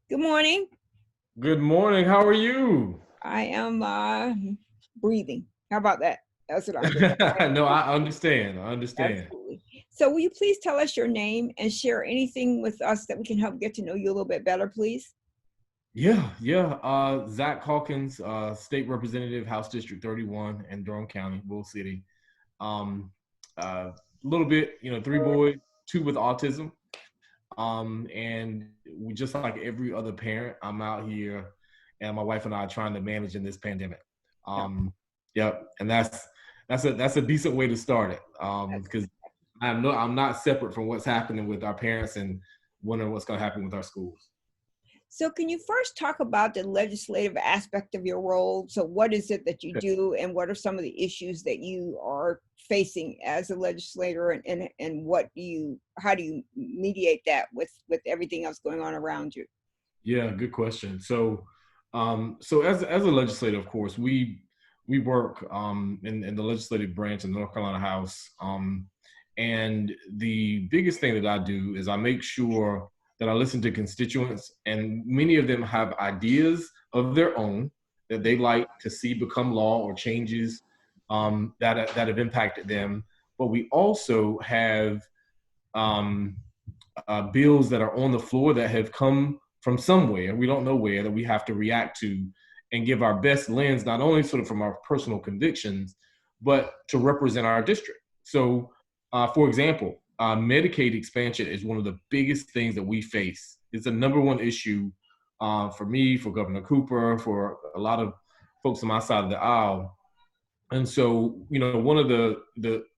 Good morning. Good morning. How are you? I am breathing. How about that? That's what I'm doing. No, I understand. I understand. Absolutely. So, will you please tell us your name and share anything with us that we can help get to know you a little bit better, please? Yeah. Zack Hawkins, State Representative, House District 31 in Durham County, Bull City. Um, a little bit, three boys, two with autism. And we just like every other parent, I'm out here, and my wife and I are trying to manage in this pandemic. Yeah. Um, yep, and that's a decent way to start it. Because I'm not separate from what's happening with our parents and wondering what's going to happen with our schools. So, can you first talk about the legislative aspect of your role? So, what is it that you do, and what are some of the issues that you are facing as a legislator, and how do you mediate that with everything else going on around you? Yeah, good question. So as a legislator, of course, we work in the legislative branch in the North Carolina House. And the biggest thing that I do is I make sure that I listen to constituents, and many of them have ideas of their own that they like to see become law or changes that have impacted them. But we also have um, bills that are on the floor that have come from somewhere, we don't know where, that we have to react to and give our best lens, not only sort of from our personal convictions, but to represent our district. So, for example, Medicaid expansion is one of the biggest things that we face. It's the number one issue for me, for Governor Cooper, for a lot of folks on my side of the aisle. And so, one of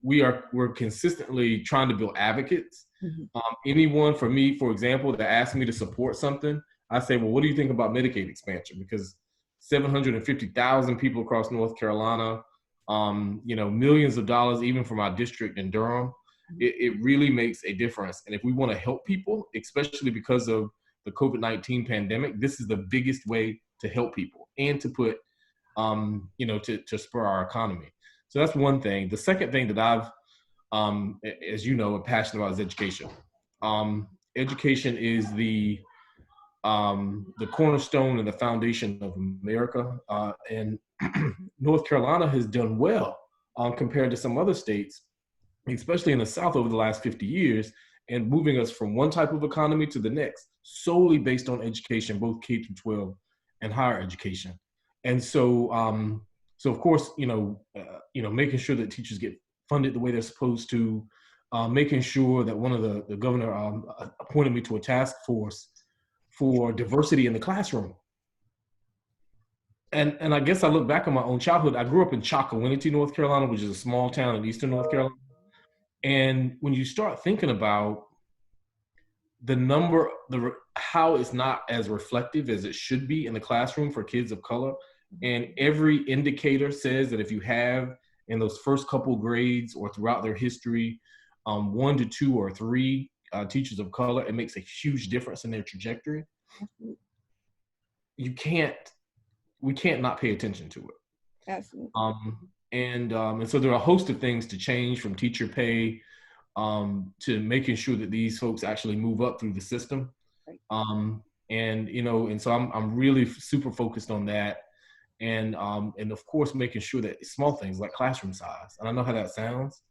we're consistently trying to build advocates. Mhm. Anyone, for me, for example, that asks me to support something, I say, well, what do you think about Medicaid expansion? Because 750,000 people across North Carolina, millions of dollars, even from our district in Durham, it really makes a difference. And if we want to help people, especially because of the COVID-19 pandemic, this is the biggest way to help people and to put to spur our economy. So that's one thing. The second thing that I've, as you know, am passionate about is education. Education is the cornerstone and the foundation of America. And North Carolina has done well compared to some other states, especially in the South over the last 50 years, and moving us from one type of economy to the next, solely based on education, both K through 12 and higher education. And so of course, making sure that teachers get funded the way they're supposed to, making sure that one of the governor appointed me to a task force for diversity in the classroom. And I guess I look back on my own childhood. I grew up in Chocowinity, North Carolina, which is a small town in eastern North Carolina. And when you start thinking about how it's not as reflective as it should be in the classroom for kids of color, and every indicator says that if you have in those first couple grades or throughout their history, 1 to 2 or 3 teachers of color, it makes a huge difference in their trajectory. We can't not pay attention to it. Absolutely. And so there are a host of things to change, from teacher pay to making sure that these folks actually move up through the system. Right. And so I'm really super focused on that. And of course, making sure that small things like classroom size. And I know how that sounds,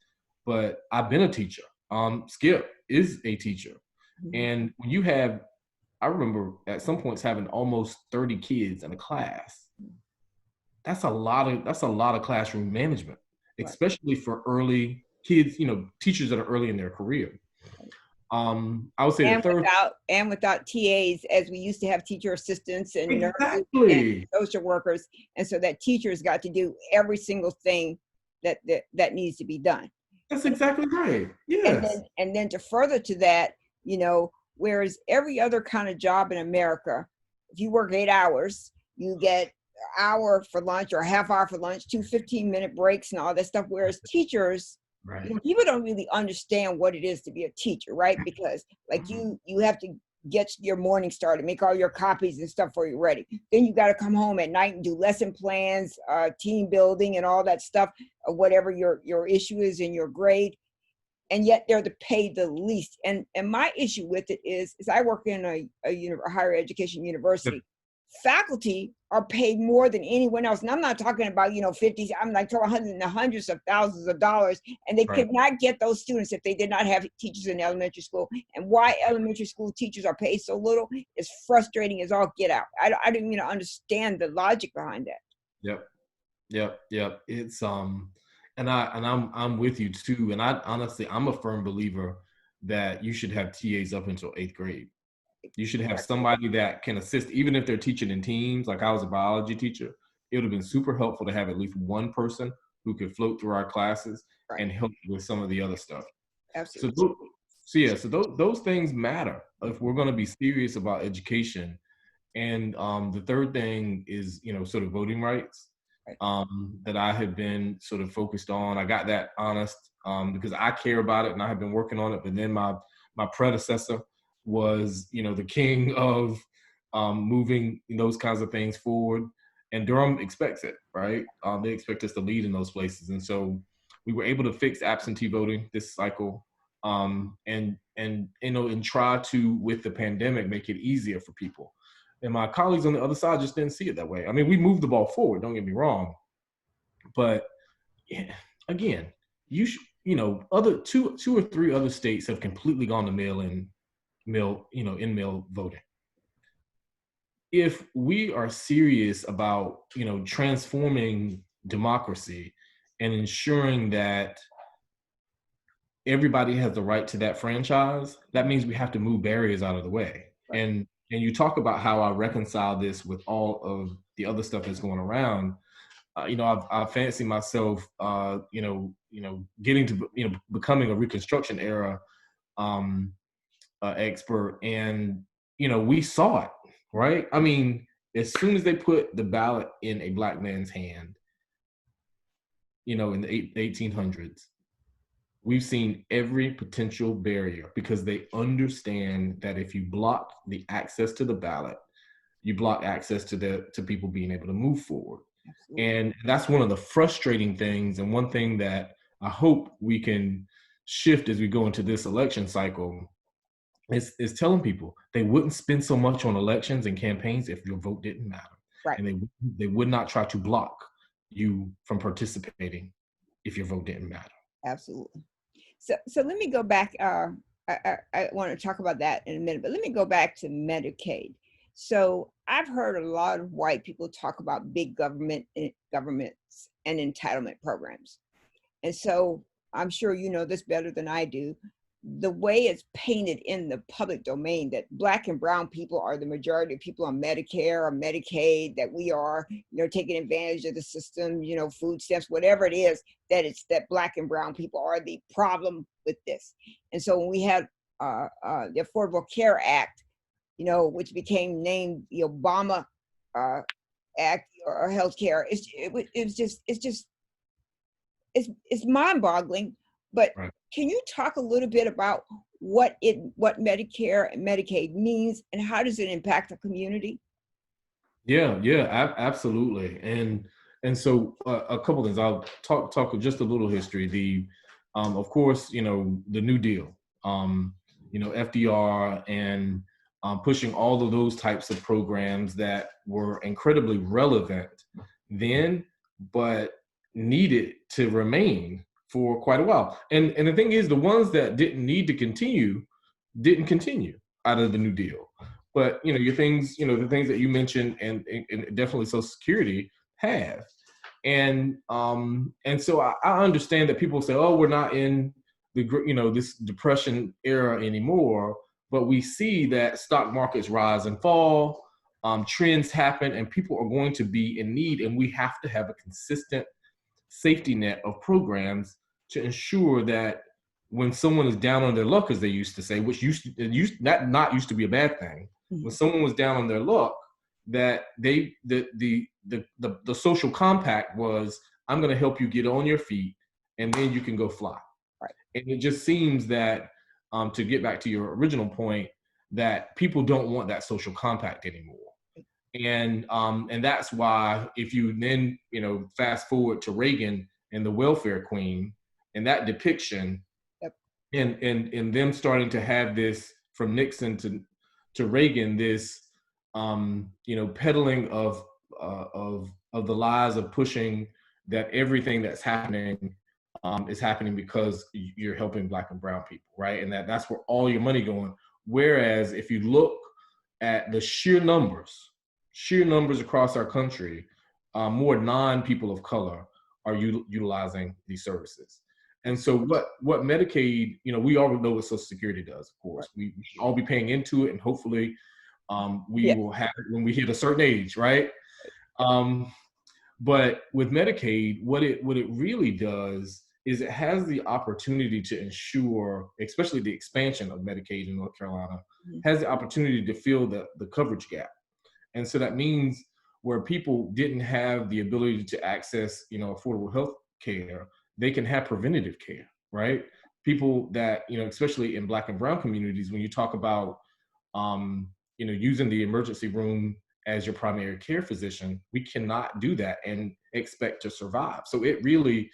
but I've been a teacher. Skip is a teacher. Mhm. And I remember at some points having almost 30 kids in a class. That's a lot of classroom management, Right. especially for early kids, teachers that are early in their career. I would say the And third. without TAs, as we used to have teacher assistants and nurses and Exactly. social workers, and so that teachers got to do every single thing that needs to be done. That's exactly right. And Yes. then to further to that, whereas every other kind of job in America, if you work 8 hours, you get an hour for lunch or a half hour for lunch, 2 15-minute breaks and all that stuff. Whereas teachers, Right. people don't really understand what it is to be a teacher, right? Because like you have to get your morning started, make all your copies and stuff for you ready. Then you got to come home at night and do lesson plans, team building and all that stuff, whatever your issue is in your grade. and yet they're the paid the least. And my issue with it is I work in a higher education university. Faculty are paid more than anyone else. And I'm not talking about, 50s, I'm like talking hundreds and hundreds of thousands of dollars. And they could not get those students if they did not have teachers in elementary school. And why elementary school teachers are paid so little is frustrating as all get out. I didn't even understand the logic behind that. Yep. It's and I'm with you too. And I honestly, I'm a firm believer that you should have TAs up until 8th grade. You should have somebody that can assist, even if they're teaching in teams. Like I was a biology teacher, it would have been super helpful to have at least one person who could float through our classes and help with some of the other stuff. Absolutely. So those things matter if we're going to be serious about education. And the third thing is, sort of voting rights that I have been sort of focused on. I got that honest because I care about it and I have been working on it. But then my predecessor was, the king of moving those kinds of things forward. And Durham expects it, right? They expect us to lead in those places. And so we were able to fix absentee voting this cycle and try to, with the pandemic, make it easier for people. And my colleagues on the other side just didn't see it that way. I mean, we moved the ball forward, don't get me wrong. But again, other two or three other states have completely gone to in-mail voting. If we are serious about, transforming democracy and ensuring that everybody has the right to that franchise, that means we have to move barriers out of the way. And you talk about how I reconcile this with all of the other stuff that's going around. I fancy myself, getting to, becoming a Reconstruction era expert, and we saw it, right? I mean, as soon as they put the ballot in a Black man's hand, in the 1800s, we've seen every potential barrier because they understand that if you block the access to the ballot, you block access to people being able to move forward. Absolutely. And that's one of the frustrating things, and one thing that I hope we can shift as we go into this election cycle is telling people they wouldn't spend so much on elections and campaigns if your vote didn't matter. Right. And they would not try to block you from participating if your vote didn't matter. Absolutely. So let me go back. I want to talk about that in a minute, but let me go back to Medicaid. So I've heard a lot of white people talk about big governments and entitlement programs. And so I'm sure you know this better than I do. The way it's painted in the public domain that Black and brown people are the majority of people on Medicare or Medicaid, that we are, taking advantage of the system, food stamps, whatever it is, that Black and brown people are the problem with this. And so when we had the Affordable Care Act, which became named the Obama Act or healthcare, it's mind-boggling. But can you talk a little bit about what Medicare and Medicaid means and how does it impact the community? Yeah, absolutely. And so a couple things. I'll talk just a little history. Of course, the New Deal, FDR and pushing all of those types of programs that were incredibly relevant then, but needed to remain for quite a while. And the thing is, the ones that didn't need to continue didn't continue out of the New Deal. But your things, the things that you mentioned, and definitely Social Security have. And so I understand that people say, oh, we're not in the this depression era anymore. But we see that stock markets rise and fall, trends happen, and people are going to be in need, and we have to have a consistent safety net of programs to ensure that when someone is down on their luck, as they used to say, which used to be a bad thing, when someone was down on their luck, that the social compact was, I'm going to help you get on your feet, and then you can go fly. Right. And it just seems that, to get back to your original point, that people don't want that social compact anymore. And that's why if you then, fast forward to Reagan and the welfare queen and that depiction, and them starting to have this from Nixon to Reagan, this peddling of the lies of pushing that everything that's happening is happening because you're helping Black and brown people, right? And that's where all your money going. Whereas if you look at the sheer numbers across our country, more non-people of color are utilizing these services. And so what Medicaid, we already know what Social Security does, of course. We should all be paying into it, and hopefully we Yeah, will have it when we hit a certain age, right? But with Medicaid, what it really does is it has the opportunity to ensure, especially the expansion of Medicaid in North Carolina, has the opportunity to fill the coverage gap. And so that means where people didn't have the ability to access, affordable health care, they can have preventative care, right? People that, especially in Black and brown communities, when you talk about, using the emergency room as your primary care physician, we cannot do that and expect to survive. So it really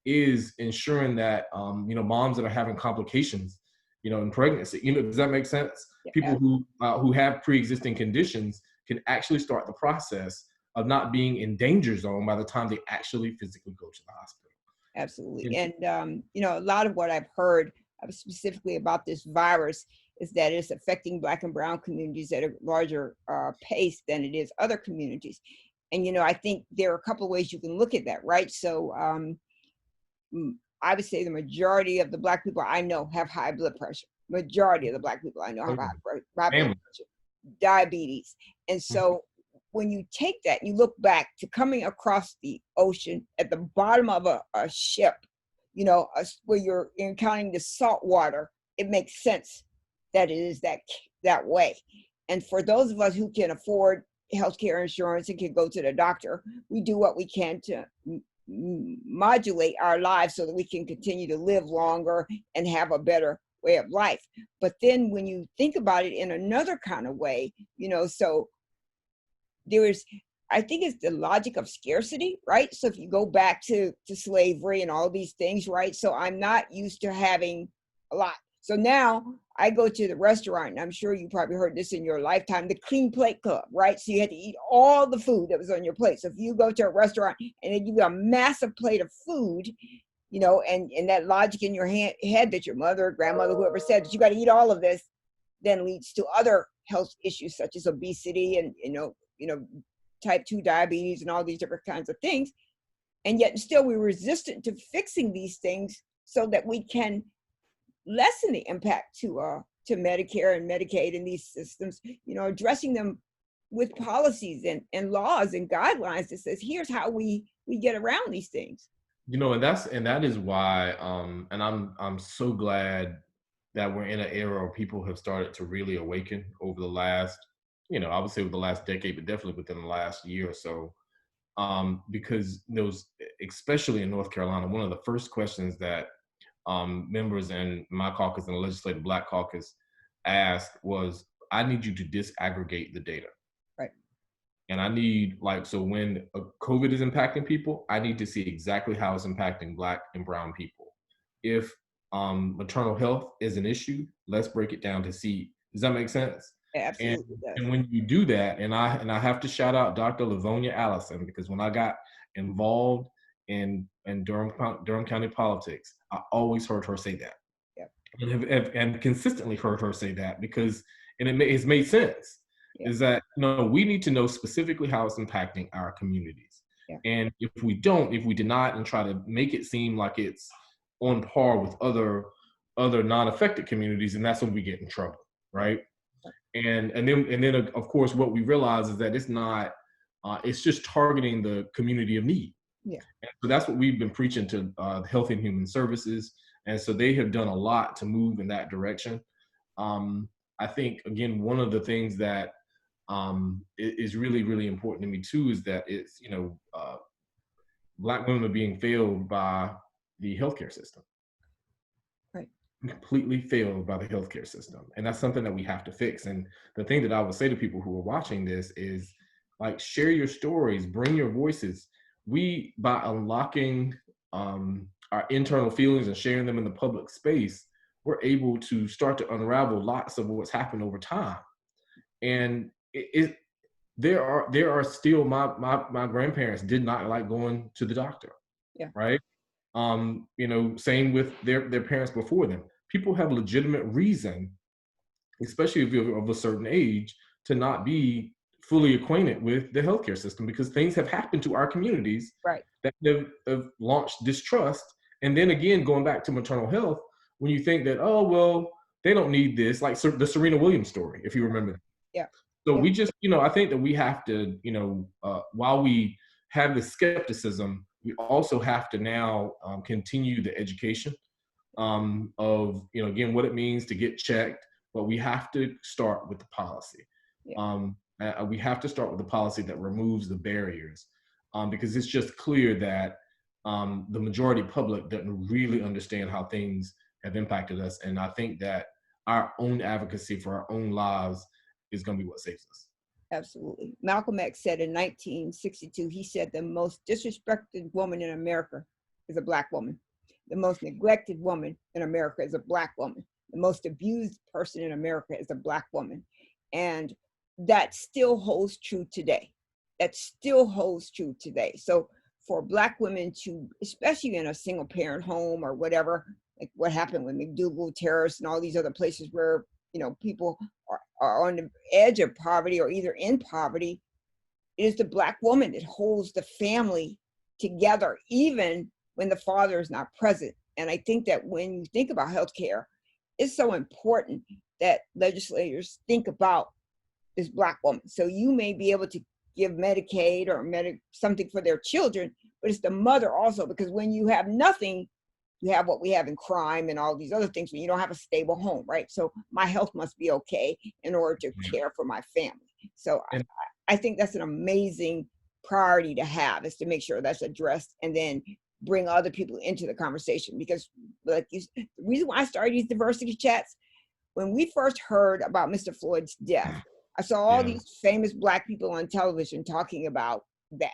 is ensuring that, moms that are having complications, in pregnancy, does that make sense? yeah, People who have pre-existing conditions can actually start the process of not being in danger zone by the time they actually physically go to the hospital. absolutely. And And a lot of what I've heard specifically about this virus is that it's affecting Black and brown communities at a larger pace than it is other communities. And I think there are a couple of ways you can look at that, right? So I would say the majority of the Black people I know have high blood pressure. Majority of the Black people I know have high blood family. pressure, diabetes. And so when you take that and you look back to coming across the ocean at the bottom of a ship, where you're encountering the salt water, it makes sense that it is that way. And for those of us who can afford healthcare insurance and can go to the doctor, we do what we can to modulate our lives so that we can continue to live longer and have a better way of life. But then when you think about it in another kind of way, so I think it's the logic of scarcity, right? So if you go back to slavery and all these things, right? So I'm not used to having a lot. So now I go to the restaurant, and I'm sure you probably heard this in your lifetime, the clean plate club, right? So you had to eat all the food that was on your plate. So if you go to a restaurant and they give you a massive plate of food, and that logic in your head that your mother, grandmother, whoever said that you got to eat all of this, then leads to other health issues such as obesity and type 2 diabetes and all these different kinds of things. And yet still we're resistant to fixing these things so that we can lessen the impact to Medicare and Medicaid and these systems, addressing them with policies and laws and guidelines that says, here's how we get around these things. And that is why, and I'm so glad that we're in an era where people have started to really awaken over the last, I would say over the last decade, but definitely within the last year or so. Because those, especially in North Carolina, one of the first questions that members in my caucus and the Legislative Black Caucus asked was, I need you to disaggregate the data. Right. And I need, so when COVID is impacting people, I need to see exactly how it's impacting Black and brown people. If maternal health is an issue, let's break it down to see, does that make sense? It absolutely does. And when you do that, and I have to shout out Dr. Livonia Allison, because when I got involved in Durham County politics, I always heard her say that. Yep. And consistently heard her say that, because, and it's made sense. Yeah. Is that, we need to know specifically how it's impacting our communities. Yeah. And if we deny it and try to make it seem like it's on par with other non-affected communities, and that's when we get in trouble, right? And then of course what we realize is that it's not, it's just targeting the community of need. Yeah. And so that's what we've been preaching to Health and Human Services, and so they have done a lot to move in that direction. I think, again, one of the things that is really, really important to me too is that it's, Black women are being failed by the healthcare system. Right. Completely failed by the healthcare system. And that's something that we have to fix. And the thing that I would say to people who are watching this is, share your stories, bring your voices. By unlocking our internal feelings and sharing them in the public space, we're able to start to unravel lots of what's happened over time. And there are still my grandparents did not like going to the doctor, Yeah. right? Same with their parents before them. People have legitimate reason, especially if you're of a certain age, to not be fully acquainted with the healthcare system because things have happened to our communities Right. that have launched distrust. And then again, going back to maternal health, when you think that, oh, well, they don't need this, like the Serena Williams story, if you remember. Yeah. So Yeah. we just, I think that we have to, while we have the skepticism, we also have to now continue the education of, again, what it means to get checked, but we have to start with the policy. Yeah. We have to start with the policy that removes the barriers because it's just clear that the majority public doesn't really understand how things have impacted us. And I think that our own advocacy for our own lives is going to be what saves us. Absolutely. Malcolm X said in 1962, he said the most disrespected woman in America is a Black woman. The most neglected woman in America is a Black woman. The most abused person in America is a Black woman. And that still holds true today. That still holds true today. So for Black women to, especially in a single parent home or whatever, like what happened with McDougal Terrace and all these other places where, people are on the edge of poverty or either in poverty, it is the Black woman that holds the family together, even when the father is not present. And I think that when you think about healthcare, it's so important that legislators think about this Black woman. So you may be able to give Medicaid or something for their children, but it's the mother also, because when you have nothing, you have what we have in crime and all these other things when you don't have a stable home, right? So my health must be okay in order to care for my family. So I think that's an amazing priority to have, is to make sure that's addressed and then bring other people into the conversation. Because like the reason why I started these diversity chats, when we first heard about Mr. Floyd's death, I saw all these famous Black people on television talking about that.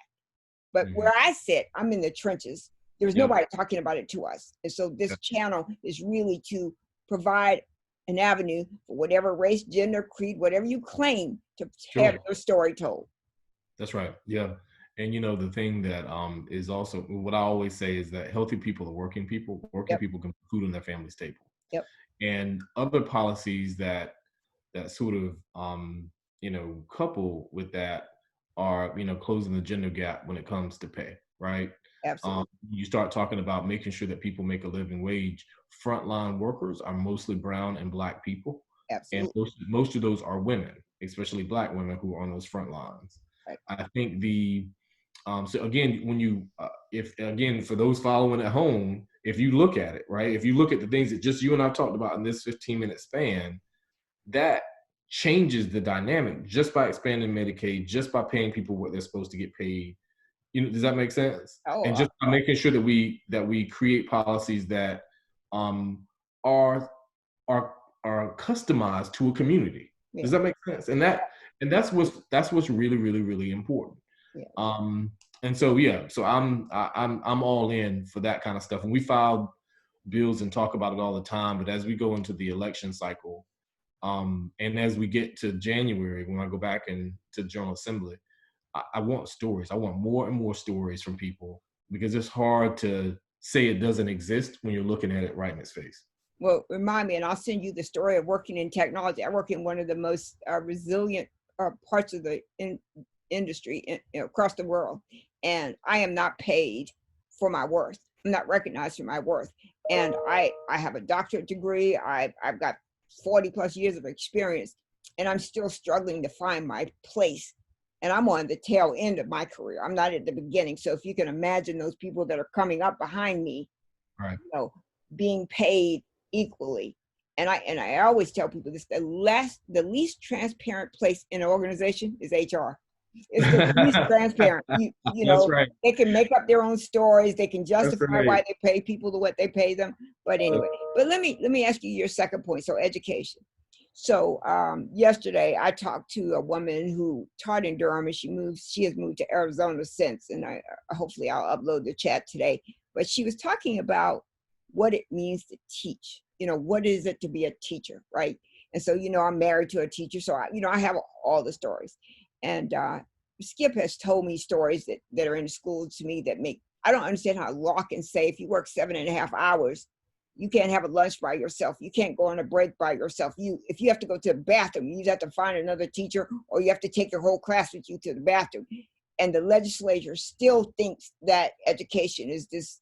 But where I sit, I'm in the trenches. There's nobody talking about it to us. And so this channel is really to provide an avenue for whatever race, gender, creed, whatever you claim, to have your story told. That's right. Yeah. And the thing that is also what I always say is that healthy people are working people. Working people can put food on their family's table. Yep. And other policies that sort of couple with that are closing the gender gap when it comes to pay, right? Absolutely. You start talking about making sure that people make a living wage. Frontline workers are mostly brown and Black people. Absolutely. And most of those are women, especially Black women who are on those front lines. Right. I think so again, when you, if again, for those following at home, if you look at it, right, if you look at the things that just you and I talked about in this 15-minute span, that changes the dynamic just by expanding Medicaid, just by paying people what they're supposed to get paid. Does that make sense? And just by making sure that we create policies that are customized to a community. Yeah. Does that make sense? And that's what's really, really, really important. Yeah. And so so I'm all in for that kind of stuff. And we file bills and talk about it all the time. But as we go into the election cycle, and as we get to January, when I go back to the General Assembly, I want stories. I want more and more stories from people, because it's hard to say it doesn't exist when you're looking at it right in its face. Well, remind me, and I'll send you the story of working in technology. I work in one of the most resilient parts of the industry across the world, and I am not paid for my worth. I'm not recognized for my worth. And I have a doctorate degree. I've got 40 plus years of experience, and I'm still struggling to find my place. And I'm on the tail end of my career. I'm not at the beginning. So if you can imagine those people that are coming up behind me, right, being paid equally. And I always tell people this: the least transparent place in an organization is HR. It's the least transparent. You know, right. They can make up their own stories. They can justify why they pay people what they pay them. But anyway, but let me ask you your second point. So education. So yesterday I talked to a woman who taught in Durham, and she has moved to Arizona since, and hopefully I'll upload the chat today. But she was talking about what it means to teach. what is it to be a teacher, right? And so, I'm married to a teacher, so I have all the stories. And Skip has told me stories that are in the school to me that I don't understand how law can say if you work 7.5 hours, you can't have a lunch by yourself. You can't go on a break by yourself. If you have to go to the bathroom, you have to find another teacher, or you have to take your whole class with you to the bathroom. And the legislature still thinks that education is this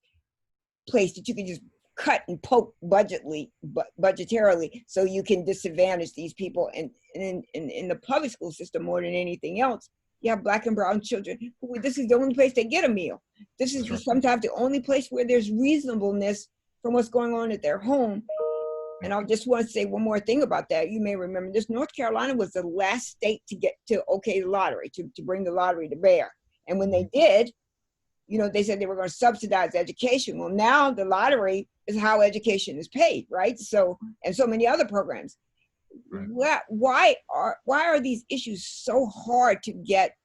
place that you can just cut and poke budgetarily, so you can disadvantage these people. And in the public school system, more than anything else, you have Black and brown children who, this is the only place they get a meal. This is sometimes the only place where there's reasonableness from what's going on at their home. And I just want to say one more thing about that. You may remember this. North Carolina was the last state to get to okay the lottery, to bring the lottery to bear. And when they did, they said they were going to subsidize education. Well, now the lottery is how education is paid, right? So, and so many other programs. Right. Why are these issues so hard to get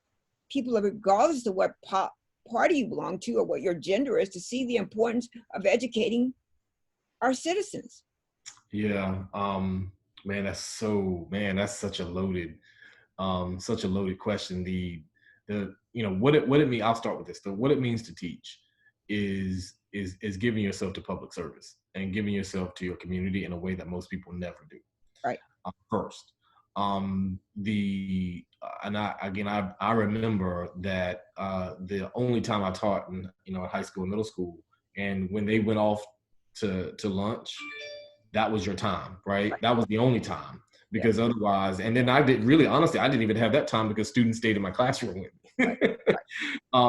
people, regardless of what party you belong to or what your gender is, to see the importance of educating our citizens? Yeah, man, that's such a loaded question. What it means. I'll start with this. What it means to teach is giving yourself to public service and giving yourself to your community in a way that most people never do. Right. First, I remember that the only time I taught in high school and middle school, and when they went off to lunch, that was your time, right? That was the only time, because otherwise, and then I didn't even have that time because students stayed in my classroom with me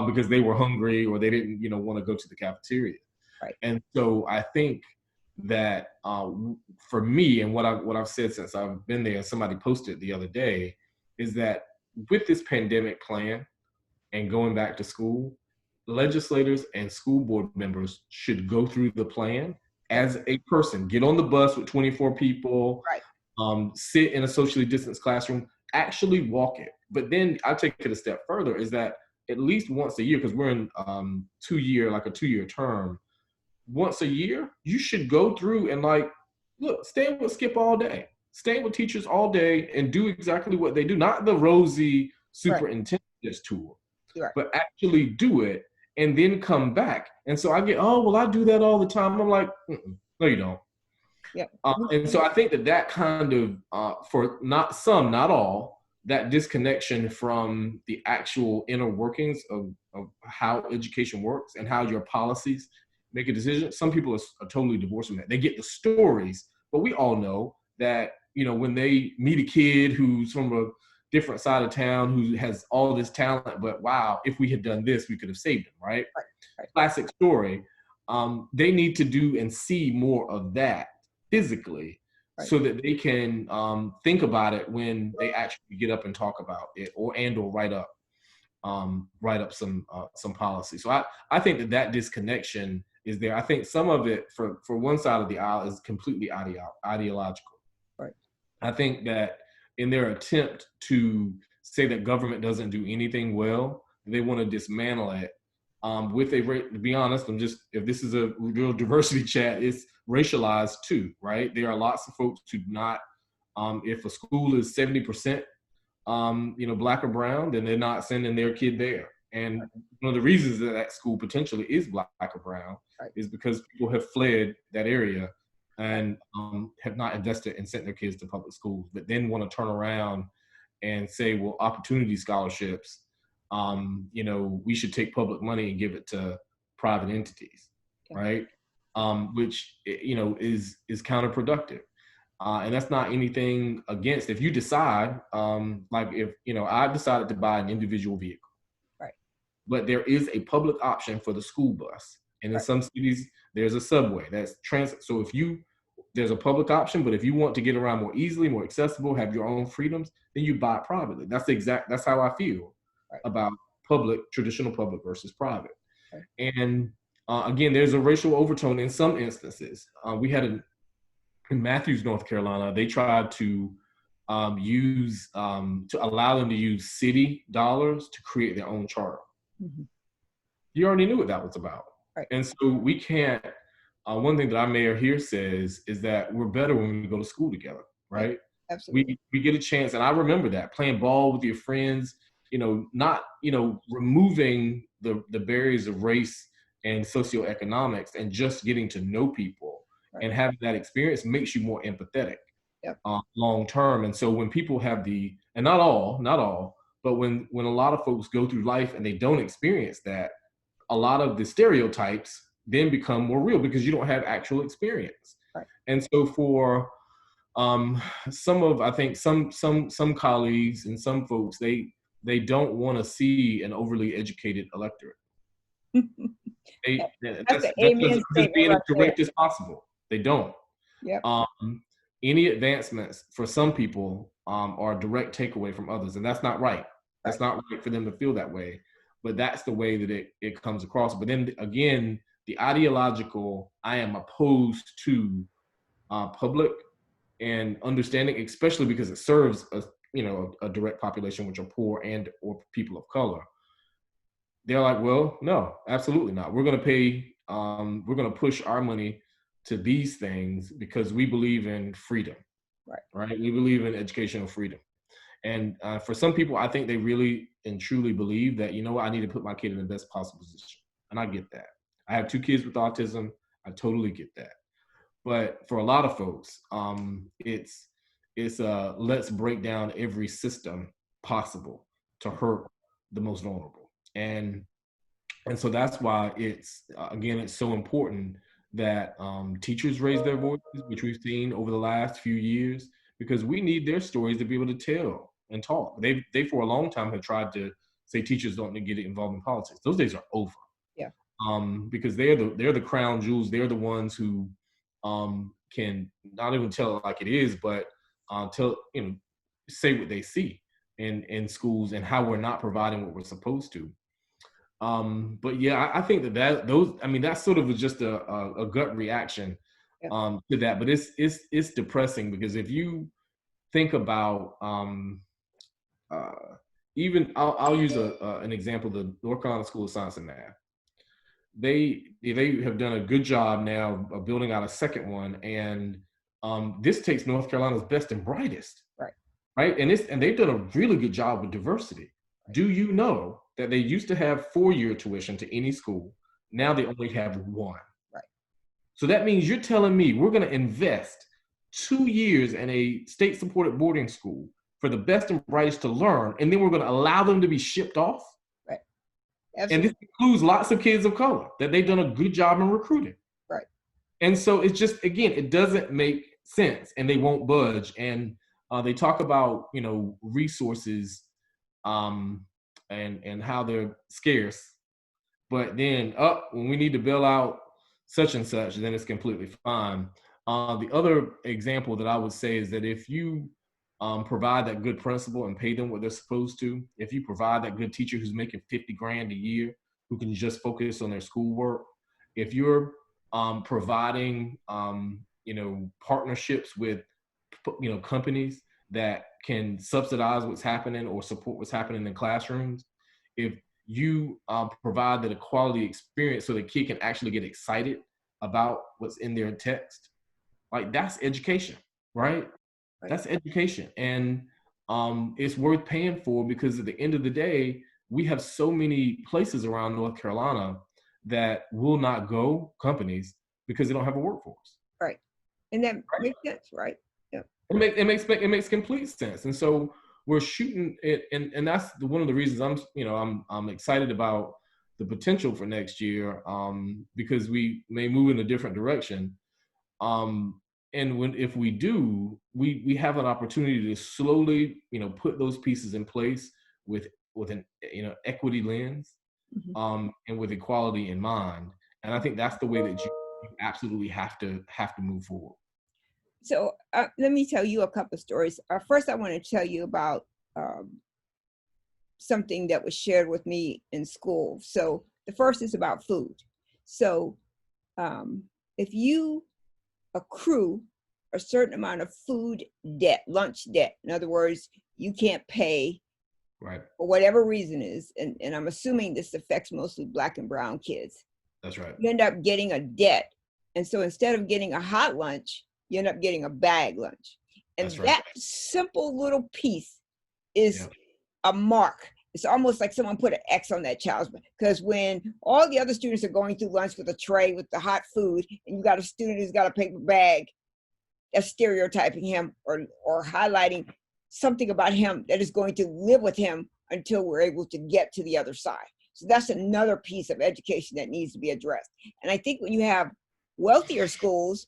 because they were hungry or they didn't, want to go to the cafeteria. Right. And so I think that for me, and what I've said since I've been there, somebody posted the other day, is that with this pandemic plan and going back to school, legislators and school board members should go through the plan as a person, get on the bus with 24 people, sit in a socially distanced classroom, actually walk it. But then I take it a step further, is that at least once a year, because we're in a 2-year term, once a year, you should go through and stay with Skip all day, stay with teachers all day and do exactly what they do. Not the rosy superintendent's tour, but actually do it and then come back. And so I get, I do that all the time. I'm like, no, you don't. Yeah. And so I think that kind of, for not all, that disconnection from the actual inner workings of how education works and how your policies make a decision. Some people are totally divorced from that. They get the stories, but we all know that, when they meet a kid who's from a different side of town, who has all this talent, but wow, if we had done this, we could have saved him, right? Classic story. They need to do and see more of that physically, so that they can think about it when they actually get up and talk about it, or write up some policy. So I think that disconnection is there. I think some of it for one side of the aisle is completely ideological. Right. I think that in their attempt to say that government doesn't do anything well, they want to dismantle it to be honest, if this is a real diversity chat, it's racialized too, right? There are lots of folks who do not, if a school is 70%, Black or brown, then they're not sending their kid there. And one of the reasons that school potentially is Black or brown is because people have fled that area and have not invested and sent their kids to public schools, but then want to turn around and say, well, opportunity scholarships, we should take public money and give it to private entities, right? Which, is counterproductive. And that's not anything against, if you decide, if I decided to buy an individual vehicle, but there is a public option for the school bus. And in some cities, there's a subway that's transit. So there's a public option, but if you want to get around more easily, more accessible, have your own freedoms, then you buy it privately. That's how I feel about traditional public versus private. And again, there's a racial overtone in some instances. We had in Matthews, North Carolina, they tried to allow them to use city dollars to create their own charter. Mm-hmm. You already knew what that was about. And so we can't one thing that our mayor here says is that we're better when we go to school together, Right. right? Absolutely. We get a chance, and I remember that playing ball with your friends, not removing the barriers of race and socioeconomics, and just getting to know people Right. and having that experience makes you more empathetic Yep. long term. And so when people have and not all, but when a lot of folks go through life and they don't experience that, a lot of the stereotypes then become more real because you don't have actual experience. Right. And so for I think some colleagues and some folks, they don't want to see an overly educated electorate. That's an That's amen just statement being as right there. direct as possible. They don't. Yep. Any advancements for some people are a direct takeaway from others, and that's not right. That's not right for them to feel that way, but that's the way that it comes across. But then again, the ideological, I am opposed to public and understanding, especially because it serves a direct population, which are poor and or people of color. They're like, well, no, absolutely not. We're going to pay. We're going to push our money to these things because we believe in freedom. Right. We believe in educational freedom. And for some people, I think they really and truly believe that, I need to put my kid in the best possible position. And I get that. I have 2 kids with autism. I totally get that. But for a lot of folks, it's let's break down every system possible to hurt the most vulnerable. And so that's why it's so important that teachers raise their voices, which we've seen over the last few years, because we need their stories to be able to tell and talk. They for a long time have tried to say teachers don't get involved in politics. Those days are over. Yeah. Because they're the crown jewels. They're the ones who can not even tell it like it is, but say what they see in schools and how we're not providing what we're supposed to. But yeah, I think that's sort of just a gut reaction to that. But it's depressing because if you think about even I'll use an example, the North Carolina School of Science and Math. They have done a good job now of building out a second one, and this takes North Carolina's best and brightest, right? And they've done a really good job with diversity. Do you know that they used to have 4-year tuition to any school? Now they only have 1. Right. So that means you're telling me we're going to invest 2 years in a state-supported boarding school for the best and brightest to learn, and then we're going to allow them to be shipped off? Right. Absolutely. And this includes lots of kids of color that they've done a good job in recruiting. Right. And so it's just, again, it doesn't make sense, and they won't budge. And they talk about, resources and how they're scarce. But then when we need to bail out such and such, then it's completely fine. The other example that I would say is that if you provide that good principal and pay them what they're supposed to, if you provide that good teacher who's making $50,000 a year, who can just focus on their schoolwork, if you're providing partnerships with companies that can subsidize what's happening or support what's happening in classrooms, if you provide that a quality experience so the kid can actually get excited about what's in their text, like that's education, right? That's education. And it's worth paying for, because at the end of the day, we have so many places around North Carolina that will not go, companies, because they don't have a workforce. Right. And that makes sense, right? Yeah. It makes complete sense. And so we're shooting it, and that's one of the reasons I'm excited about the potential for next year, because we may move in a different direction. And if we do, we have an opportunity to slowly, put those pieces in place with an equity lens, and with equality in mind. And I think that's the way that you absolutely have to move forward. So let me tell you a couple of stories. First, I want to tell you about something that was shared with me in school. So the first is about food. So if you accrue a certain amount of food debt, lunch debt, in other words, you can't pay, right, for whatever reason is, and I'm assuming this affects mostly Black and brown kids. That's right. You end up getting a debt And so instead of getting a hot lunch, you end up getting a bag lunch. And That's right. that simple little piece is Yeah. a mark. It's almost like someone put an X on that child's, because when all the other students are going through lunch with a tray with the hot food, and you got a student who's got a paper bag, that's stereotyping him or highlighting something about him that is going to live with him until we're able to get to the other side. So that's another piece of education that needs to be addressed. And I think when you have wealthier schools,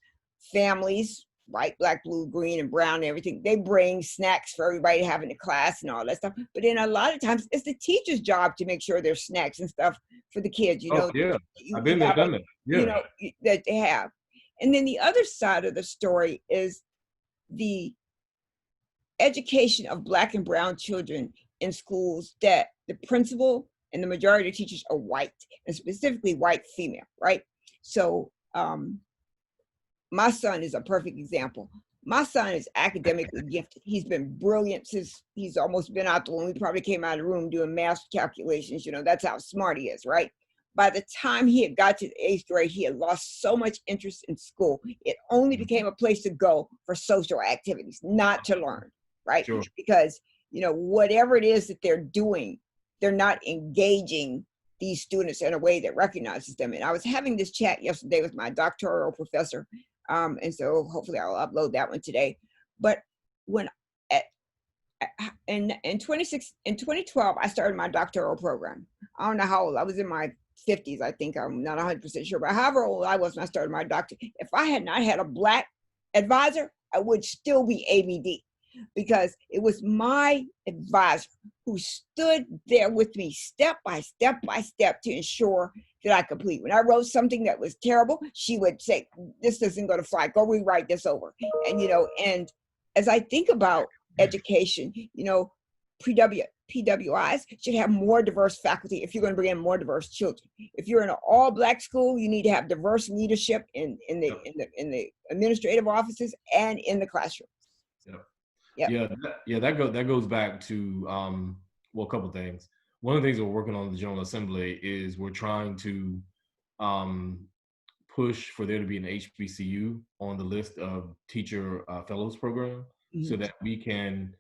families, white, black, blue, green, and brown, and everything, they bring snacks for everybody to have in the class and all that stuff. But then a lot of times it's the teacher's job to make sure there's snacks and stuff for the kids, Oh yeah, I've been there, done it. Yeah. That they have. And then the other side of the story is the education of Black and brown children in schools, that the principal and the majority of teachers are white, and specifically white female, right? So my son is a perfect example. My son is academically gifted. He's been brilliant since he's almost been out when we probably came out of the room doing math calculations. That's how smart he is, right? By the time he had got to the 8th grade, he had lost so much interest in school. It only became a place to go for social activities, not to learn, right? Sure. Because, whatever it is that they're doing, they're not engaging these students in a way that recognizes them. And I was having this chat yesterday with my doctoral professor. And so hopefully I'll upload that one today. But when in 2012, I started my doctoral program. I don't know how old, I was in my 50s, I think. I'm not 100% sure, but however old I was when I started my doctorate, if I had not had a Black advisor, I would still be ABD, because it was my advisor who stood there with me step by step by step to ensure that I complete. When I wrote something that was terrible, she would say, "This isn't going to fly, go rewrite this over." And and as I think about education, PWIs should have more diverse faculty if you're going to bring in more diverse children. If you're in an all Black school, you need to have diverse leadership in the administrative offices and in the classroom. Yeah. That goes back to a couple things. One of the things we're working on in the General Assembly is we're trying to push for there to be an HBCU on the list of teacher fellows program, so that we can,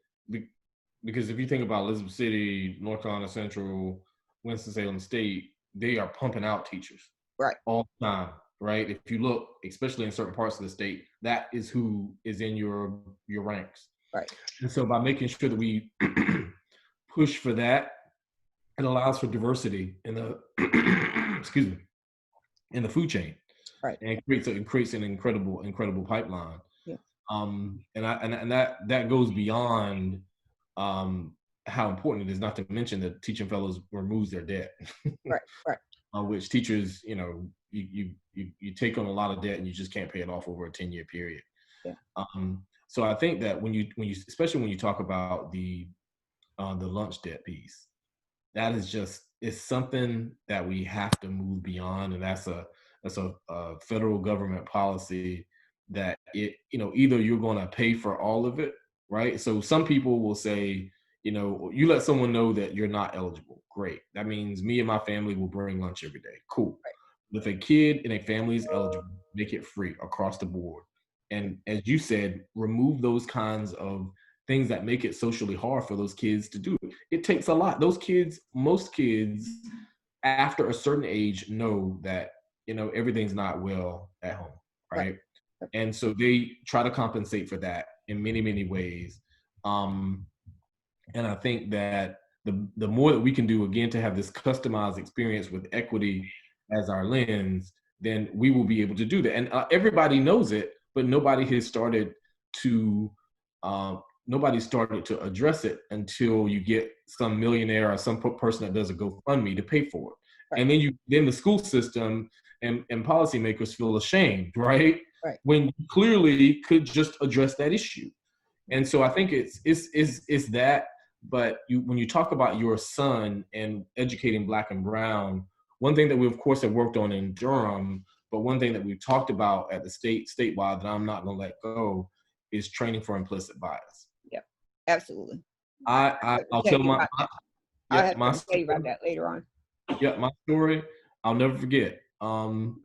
because if you think about Elizabeth City, North Carolina Central, Winston-Salem State, they are pumping out teachers all the time, right? If you look, especially in certain parts of the state, that is who is in your ranks. Right. And so by making sure that we push for that, it allows for diversity in the in the food chain, right? And it creates an incredible pipeline. Yeah. And that goes beyond how important it is. Not to mention that teaching fellows removes their debt. Right. Which teachers, you take on a lot of debt and you just can't pay it off over a 10-year period. Yeah. So I think that when you especially when you talk about the lunch debt piece, that is it's something that we have to move beyond, and that's a federal government policy that either you're going to pay for all of it, right? So some people will say, you let someone know that you're not eligible. Great. That means me and my family will bring lunch every day. Cool. Right. If a kid in a family is eligible, make it free across the board. And as you said, remove those kinds of things that make it socially hard for those kids to do it. It takes a lot. Most kids, after a certain age, know that, everything's not well at home, right? And so they try to compensate for that in many, many ways. And I think that the more that we can do, again, to have this customized experience with equity as our lens, then we will be able to do that. And everybody knows it, but nobody has started to address it until you get some millionaire or some person that does a GoFundMe to pay for it. Right. And then the school system and policymakers feel ashamed, right? Right. When you clearly could just address that issue. And so I think it's that. But when you talk about your son and educating Black and brown, one thing that we of course have worked on in Durham, but one thing that we've talked about at the statewide that I'm not going to let go is training for implicit bias. Yep, absolutely. I'll tell my I'll have to tell you about that later on. Yeah, my story, I'll never forget. I'm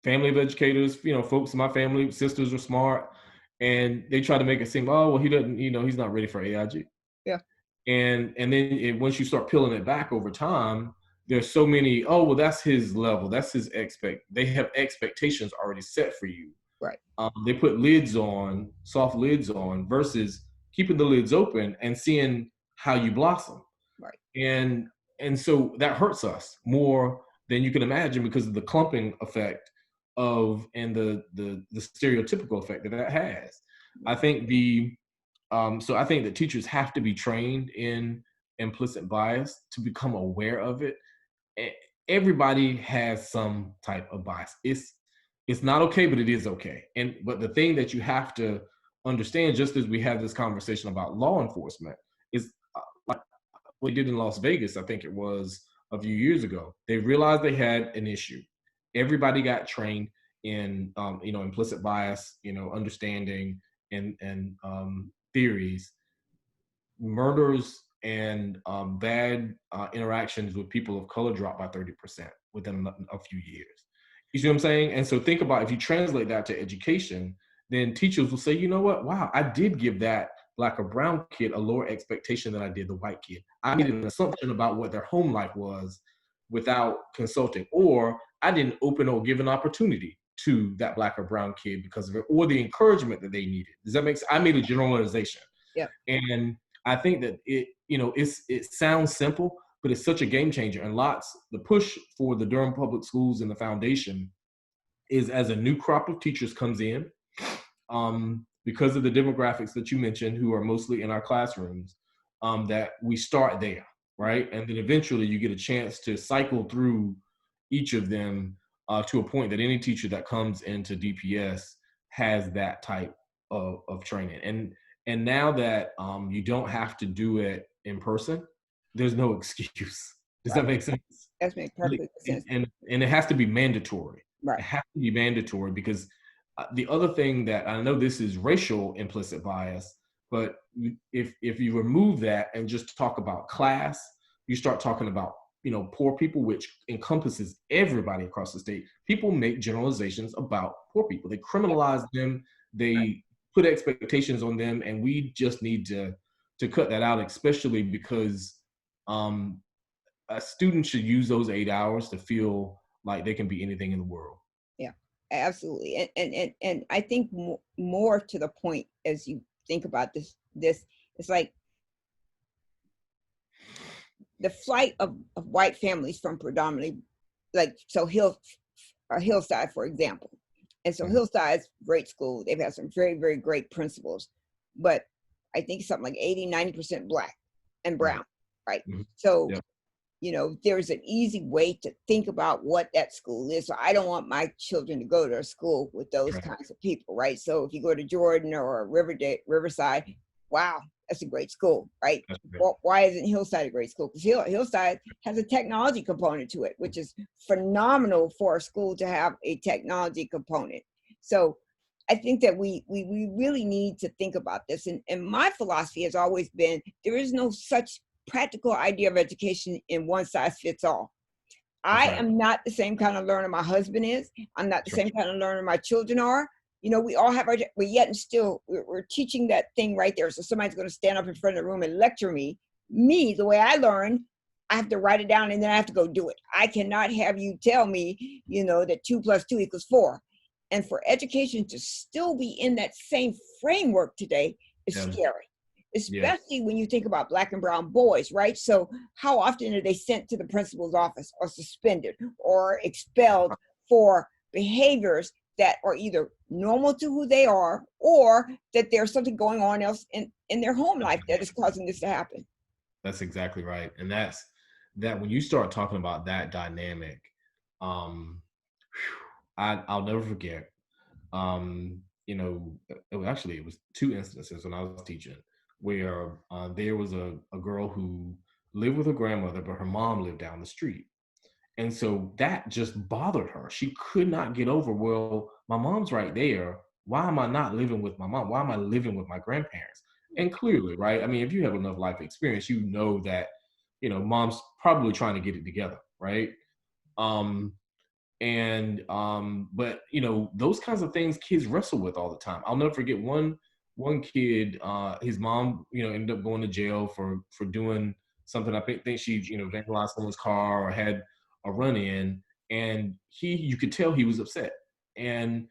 family of educators, folks in my family, sisters are smart, and they try to make it seem, oh, well, he doesn't, he's not ready for AIG. Yeah. And then once you start peeling it back over time, there's so many, oh, well, that's his level, that's his they have expectations already set for you. Right. They put lids on, soft lids on, versus keeping the lids open and seeing how you blossom. Right. And so that hurts us more than you can imagine, because of the clumping effect and the stereotypical effect that has. I think so I think that teachers have to be trained in implicit bias to become aware of it. Everybody has some type of bias. It's not okay, but it is okay. But the thing that you have to understand, just as we have this conversation about law enforcement, is like what they did in Las Vegas. I think it was a few years ago. They realized they had an issue. Everybody got trained in implicit bias, understanding and theories. Murders and bad interactions with people of color dropped by 30% within a few years. You see what I'm saying? And so think about, if you translate that to education, then teachers will say, you know what? Wow, I did give that black or brown kid a lower expectation than I did the white kid. I made an assumption about what their home life was without consulting, or I didn't open or give an opportunity to that black or brown kid because of it, or the encouragement that they needed. Does that make sense? I made a generalization. Yeah. And I think that it sounds simple, but it's such a game changer. And the push for the Durham Public Schools and the foundation is, as a new crop of teachers comes in, because of the demographics that you mentioned, who are mostly in our classrooms, that we start there, right? And then eventually you get a chance to cycle through each of them to a point that any teacher that comes into DPS has that type of training. And now that you don't have to do it in person, there's no excuse. Does that make sense? That makes perfect sense. And it has to be mandatory. Right. It has to be mandatory, because the other thing that I know, this is racial implicit bias, but if you remove that and just talk about class, you start talking about poor people, which encompasses everybody across the state. People make generalizations about poor people. They criminalize them. They put expectations on them, and we just need to cut that out, especially because a student should use those 8 hours to feel like they can be anything in the world. Yeah, absolutely. And I think more to the point, as you think about this, it's like the flight of white families from predominantly, Hillside, for example. And so Hillside's great school. They've had some very, very great principals, but I think something like 80-90% black and brown, right? Mm-hmm. So, there's an easy way to think about what that school is. So I don't want my children to go to a school with those kinds of people, right? So if you go to Jordan or Riverside, wow, that's a great school, right? Why isn't Hillside a great school? Because Hillside has a technology component to it, which is phenomenal for a school to have a technology component. So I think that we really need to think about this. And my philosophy has always been, there is no such practical idea of education in one size fits all. I am not the same kind of learner my husband is. I'm not the same kind of learner my children are. We all have yet and still we're teaching that thing right there. So somebody's going to stand up in front of the room and lecture me. The way I learn, I have to write it down and then I have to go do it. I cannot have you tell me, that 2 + 2 = 4. And for education to still be in that same framework today is scary, especially when you think about black and brown boys, right? So how often are they sent to the principal's office or suspended or expelled for behaviors that are either normal to who they are, or that there's something going on else in their home life that is causing this to happen? That's exactly right. And that's that when you start talking about that dynamic, I'll never forget, it was 2 instances when I was teaching where there was a girl who lived with her grandmother, but her mom lived down the street. And so that just bothered her. She could not get over, well, my mom's right there. Why am I not living with my mom? Why am I living with my grandparents? And clearly, right? I mean, if you have enough life experience, you know that, mom's probably trying to get it together, right? And but you know, those kinds of things kids wrestle with all the time. I'll never forget one kid, his mom, you know, ended up going to jail for doing something. I think she, you know, vandalized someone's car or had a run in, and you could tell he was upset and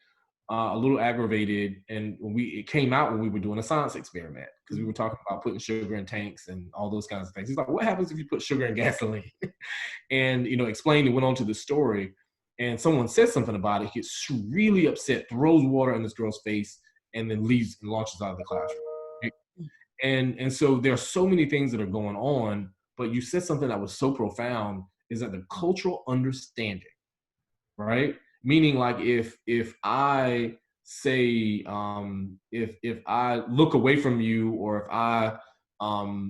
a little aggravated. And it came out when we were doing a science experiment, because we were talking about putting sugar in tanks and all those kinds of things. He's like, what happens if you put sugar in gasoline? And, you know, explained and went on to the story. And someone says something about it, he gets really upset, throws water in this girl's face, and then leaves and launches out of the classroom. Right? And so there are so many things that are going on, but you said something that was so profound, is that the cultural understanding, right? Meaning, like, if I say, if I look away from you, or if I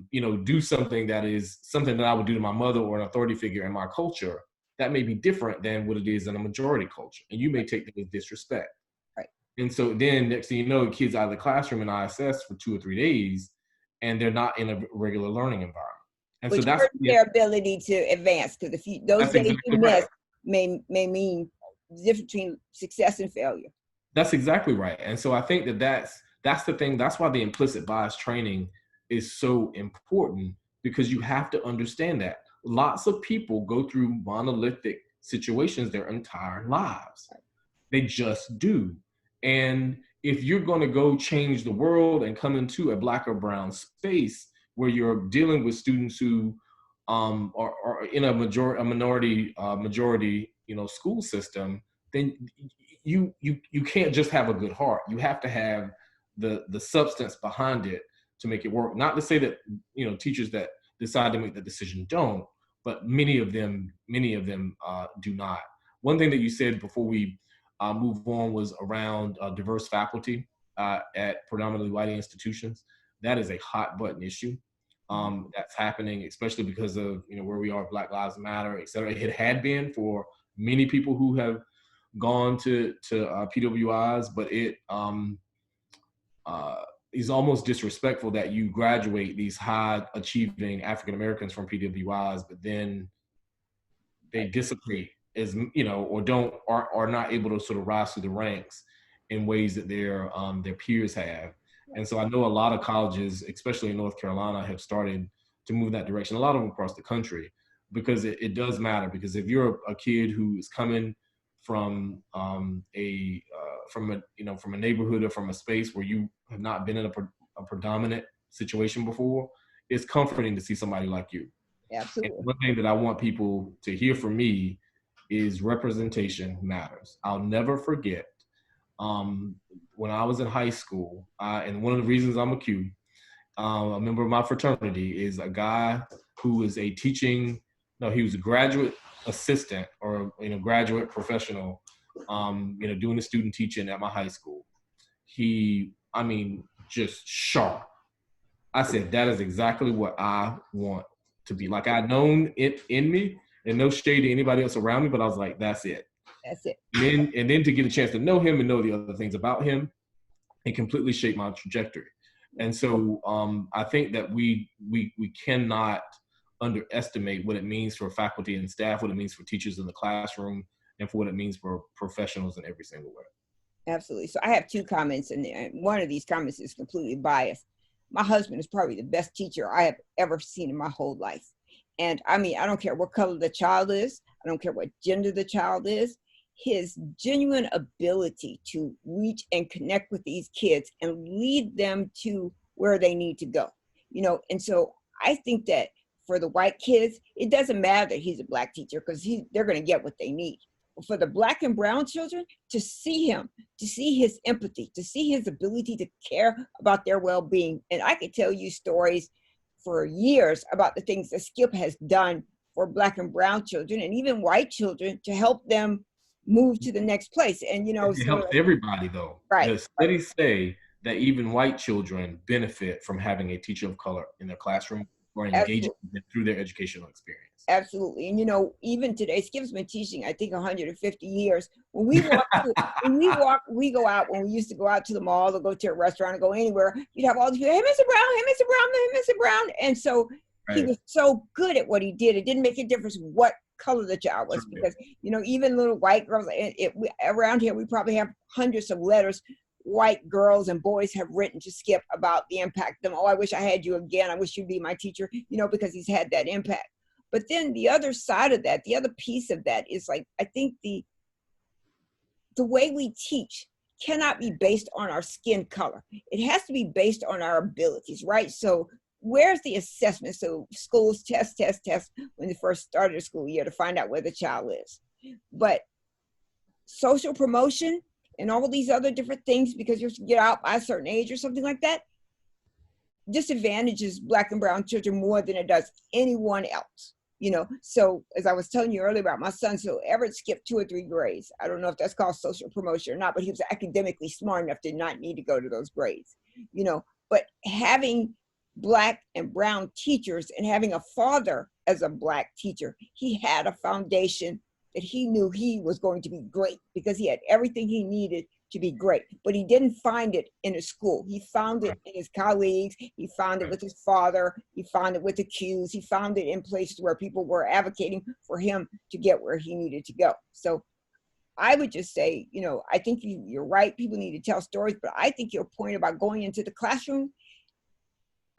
you know, do something that is something that I would do to my mother or an authority figure in my culture, that may be different than what it is in a majority culture, and you may take that as disrespect. Right. And so then next thing you know, kids out of the classroom in ISS for 2 or 3 days, and they're not in a regular learning environment. And so Which that's hurts their ability to advance, because if those that's days exactly you right. miss may mean the difference between success and failure. That's exactly right. And so I think that that's the thing. That's why the implicit bias training is so important, because you have to understand that lots of people go through monolithic situations their entire lives. They just do. And if you're going to go change the world and come into a Black or brown space where you're dealing with students who are in a minority you know, school system, then you can't just have a good heart. You have to have the substance behind it to make it work. Not to say that, you know, teachers that decide to make the decision don't, but many of them do not. One thing that you said before we move on was around diverse faculty at predominantly white institutions. That is a hot button issue that's happening, especially because of, you know, where we are, Black Lives Matter, et cetera. It had been for many people who have gone to PWIs, but it is almost disrespectful that you graduate these high achieving African Americans from PWIs, but then they dissipate, as you know, or are not able to sort of rise through the ranks in ways that their peers have. And so I know a lot of colleges, especially in North Carolina, have started to move in that direction. A lot of them across the country, because it does matter. Because if you're a kid who is coming from from a neighborhood or from a space where you have not been in a predominant situation before, it's comforting to see somebody like you. Absolutely. And one thing that I want people to hear from me is representation matters. I'll never forget when I was in high school, and one of the reasons I'm a Q, a member of my fraternity is a guy who is he was a graduate assistant, or, you know, graduate professional, you know, doing the student teaching at my high school. Just sharp. I said, that is exactly what I want to be. Like, I'd known it in me, and no shade to anybody else around me, but I was like, that's it. That's it. And then to get a chance to know him and know the other things about him, it completely shaped my trajectory. And so I think that we cannot underestimate what it means for faculty and staff, what it means for teachers in the classroom, and for what it means for professionals in every single way. Absolutely. So I have two comments, and one of these comments is completely biased. My husband is probably the best teacher I have ever seen in my whole life. And I mean, I don't care what color the child is. I don't care what gender the child is. His genuine ability to reach and connect with these kids and lead them to where they need to go, you know. And so I think that for the white kids, it doesn't matter that he's a Black teacher, because they're going to get what they need. But for the Black and brown children, to see him, to see his empathy, to see his ability to care about their well-being. And I could tell you stories for years about the things that Skip has done for Black and brown children, and even white children, to help them move to the next place. And, you know, It helps everybody, though. Right. The studies say that even white children benefit from having a teacher of color in their classroom, or engaging them through their educational experience. Absolutely. And, you know, even today, Skip's been teaching, I think, 150 years. When we go out, when we used to go out to the mall or go to a restaurant or go anywhere, you'd have all these people, hey, Mr. Brown, hey, Mr. Brown, hey, Mr. Brown. And so he was so good at what he did. It didn't make a difference what color the child was, Sure. because, even little white girls, around here, we probably have hundreds of letters white girls and boys have written to Skip about the impact of them. Oh, I wish I had you again. I wish you'd be my teacher, because he's had that impact. But then the other side of that, the other piece of that is, like, I think the way we teach cannot be based on our skin color. It has to be based on our abilities, right? So where's the assessment? So schools test when they first started the school year to find out where the child is. But social promotion and all these other different things, because you get out by a certain age or something like that, disadvantages Black and brown children more than it does anyone else. So as I was telling you earlier about my son, so Everett skipped 2 or 3 grades. I don't know if that's called social promotion or not, but he was academically smart enough to not need to go to those grades. But having Black and brown teachers and having a father as a Black teacher, he had a foundation that he knew he was going to be great, because he had everything he needed to be great. But he didn't find it in a school. He found it in his colleagues. He found it with his father. He found it with the cues. He found it in places where people were advocating for him to get where he needed to go. So I would just say, I think you're right. People need to tell stories, but I think your point about going into the classroom,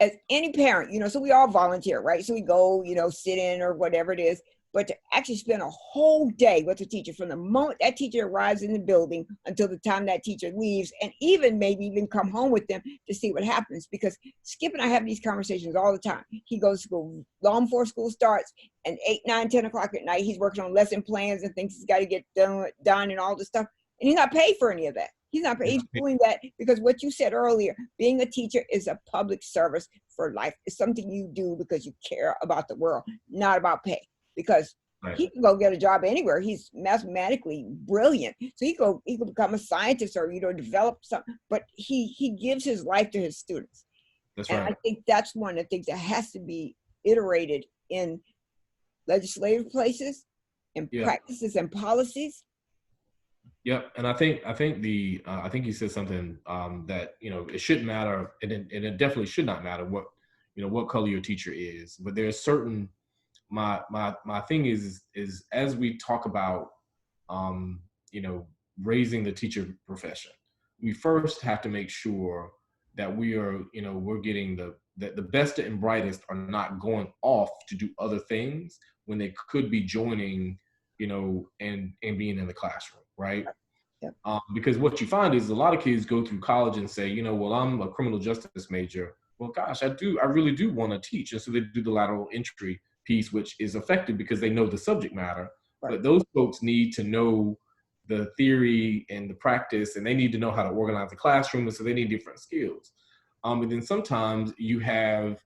as any parent, so we all volunteer, right? So we go, sit in or whatever it is, but to actually spend a whole day with a teacher from the moment that teacher arrives in the building until the time that teacher leaves, and maybe even come home with them to see what happens. Because Skip and I have these conversations all the time. He goes to school long before school starts, and 8, 9, 10 o'clock at night, he's working on lesson plans and things he's got to get done and all this stuff. And he's not paid for any of that. He's not paid. He's doing that because what you said earlier, being a teacher is a public service for life. It's something you do because you care about the world, not about pay. Because he can go get a job anywhere. He's mathematically brilliant. So he could become a scientist or, develop something, but he gives his life to his students. That's and right. I think that's one of the things that has to be iterated in legislative places and practices and policies. Yep, and I think you said something that it shouldn't matter, and it definitely should not matter what color your teacher is, but there's certain my thing is as we talk about raising the teacher profession, we first have to make sure that we're getting the best and brightest are not going off to do other things when they could be joining and being in the classroom, right? Yep. Because what you find is a lot of kids go through college and say, well, I'm a criminal justice major. Well, gosh, I really do want to teach. And so they do the lateral entry piece, which is effective because they know the subject matter. Right. But those folks need to know the theory and the practice, and they need to know how to organize the classroom. And so they need different skills. And then sometimes you have,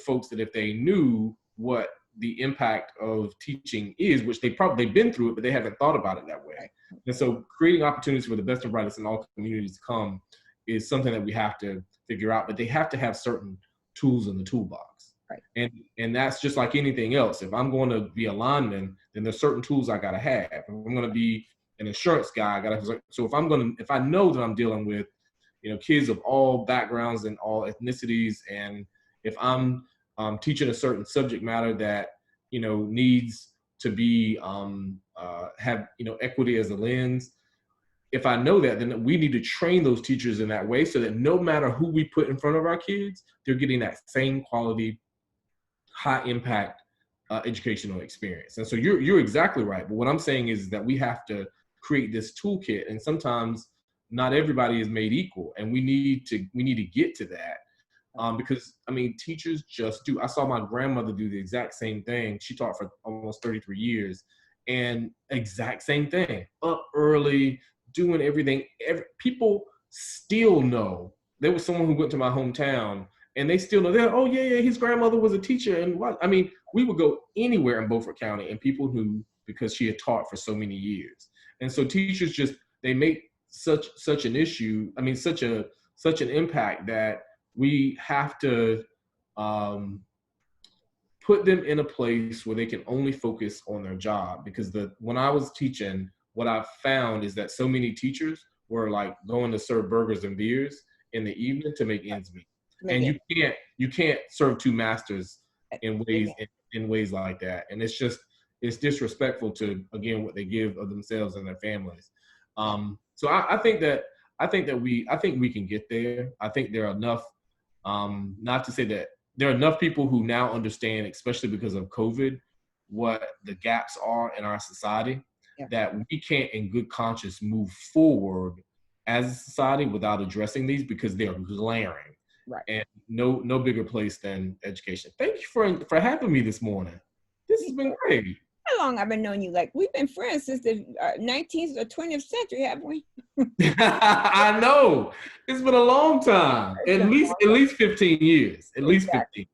folks that if they knew what the impact of teaching is, which they've been through it, but they haven't thought about it that way. And so creating opportunities for the best and brightest in all communities to come is something that we have to figure out, but they have to have certain tools in the toolbox. Right. And that's just like anything else. If I'm going to be a lineman, then there's certain tools I got to have. If I'm going to be an insurance guy, I got to. So if I know that I'm dealing with, kids of all backgrounds and all ethnicities, and if I'm teaching a certain subject matter that needs to be have equity as a lens, if I know that, then we need to train those teachers in that way so that no matter who we put in front of our kids, they're getting that same quality, high impact educational experience. And so you're exactly right. But what I'm saying is that we have to create this toolkit, and sometimes not everybody is made equal, and we need to get to that. Because teachers just do. I saw my grandmother do the exact same thing. She taught for almost 33 years, and exact same thing. Up early, doing everything. People still know. There was someone who went to my hometown, and they still know. They're, oh yeah, his grandmother was a teacher, and what? We would go anywhere in Beaufort County, and people knew because she had taught for so many years. And so teachers they make such an issue. Such an impact that we have to put them in a place where they can only focus on their job. Because when I was teaching, what I found is that so many teachers were like going to serve burgers and beers in the evening to make ends meet. And you can't serve two masters in ways in ways like that. And it's disrespectful to, again, what they give of themselves and their families. So I think that we can get there. I think there are enough, not to say that there are enough people who now understand, especially because of COVID, what the gaps are in our society, Yeah. that we can't in good conscience move forward as a society without addressing these, because they are glaring. Right. And no bigger place than education. Thank you for having me this morning. This has been great. How long I've been knowing you? Like, we've been friends since the 19th or 20th century, haven't we? I know. It's been a long time. At least 15 years. At least 15.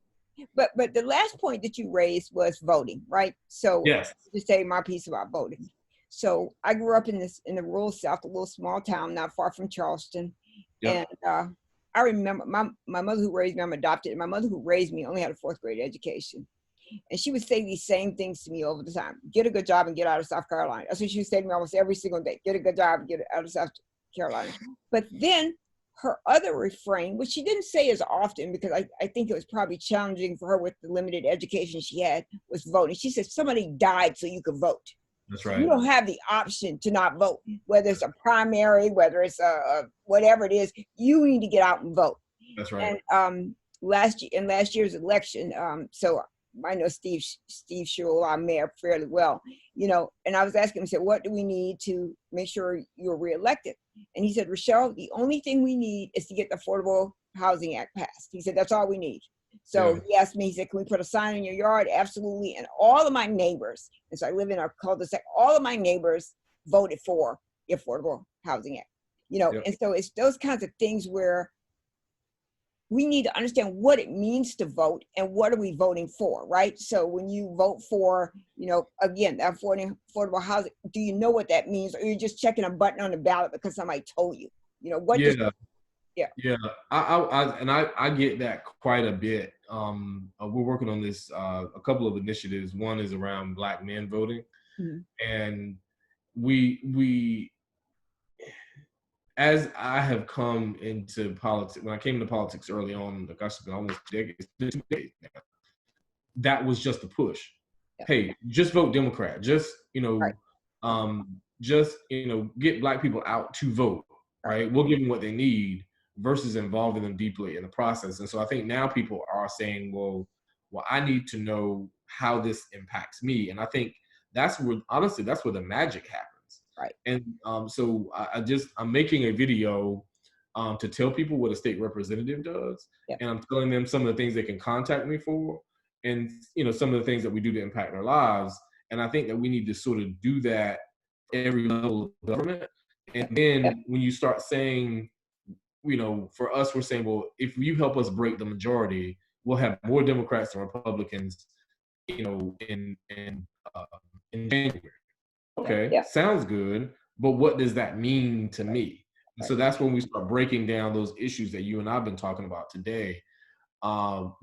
But the last point that you raised was voting, right? So Yes. to say my piece about voting. So I grew up in the rural South, a little small town not far from Charleston. Yep. And I remember my mother who raised me, I'm adopted. My mother who raised me only had a 4th grade education. And she would say these same things to me over the time. Get a good job and get out of South Carolina. That's what she would say to me almost every single day. Get a good job and get out of South Carolina. But then her other refrain, which she didn't say as often because I think it was probably challenging for her with the limited education she had, was voting. She said, somebody died so you could vote. That's So right. you don't have the option to not vote, whether it's a primary, whether it's a whatever it is, you need to get out and vote. That's right. And last year's election, so I know Steve Sherrill, our mayor, fairly well, and I was asking him, I said, what do we need to make sure you're reelected? And he said, Rochelle, the only thing we need is to get the Affordable Housing Act passed. He said, that's all we need. So he asked me, he said, can we put a sign in your yard? Absolutely. And all of my neighbors, and so I live in a cul-de-sac, all of my neighbors voted for the Affordable Housing Act, and so it's those kinds of things where we need to understand what it means to vote and what are we voting for, right? So when you vote for, again, that affordable housing, do you know what that means? Or you're just checking a button on the ballot because somebody told you, what? Yeah. I get that quite a bit. We're working on this, a couple of initiatives. One is around Black men voting. Mm-hmm. And we as I have come into politics, when I came into politics early on, gosh, it's been almost 2 decades now, that was just a push. Yep. Hey, just vote Democrat. Just, get Black people out to vote, right? We'll give them what they need versus involving them deeply in the process. And so I think now people are saying, well, I need to know how this impacts me. And I think that's where the magic happens. Right. And so I'm making a video to tell people what a state representative does. Yep. And I'm telling them some of the things they can contact me for, and some of the things that we do to impact their lives. And I think that we need to sort of do that every level of government. And then when you start saying, for us, we're saying, well, if you help us break the majority, we'll have more Democrats and Republicans, in January. Okay, sounds good, but what does that mean to me? And so that's when we start breaking down those issues that you and I've been talking about today,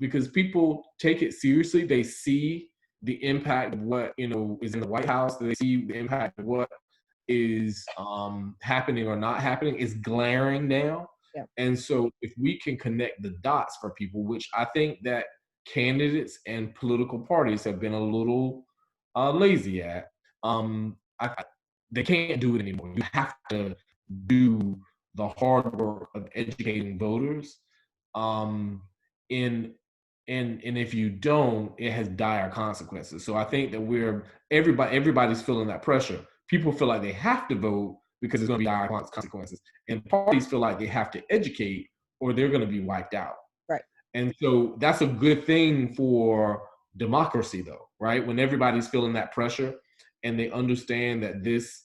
because people take it seriously. They see the impact of what is in the White House. They see the impact of what is happening or not happening. Is glaring now. Yep. And so if we can connect the dots for people, which I think that candidates and political parties have been a little lazy at, they can't do it anymore. You have to do the hard work of educating voters. And if you don't, it has dire consequences. So I think that everybody's feeling that pressure. People feel like they have to vote because it's going to be dire consequences. And parties feel like they have to educate or they're going to be wiped out. Right. And so that's a good thing for democracy, though, right? When everybody's feeling that pressure and they understand that this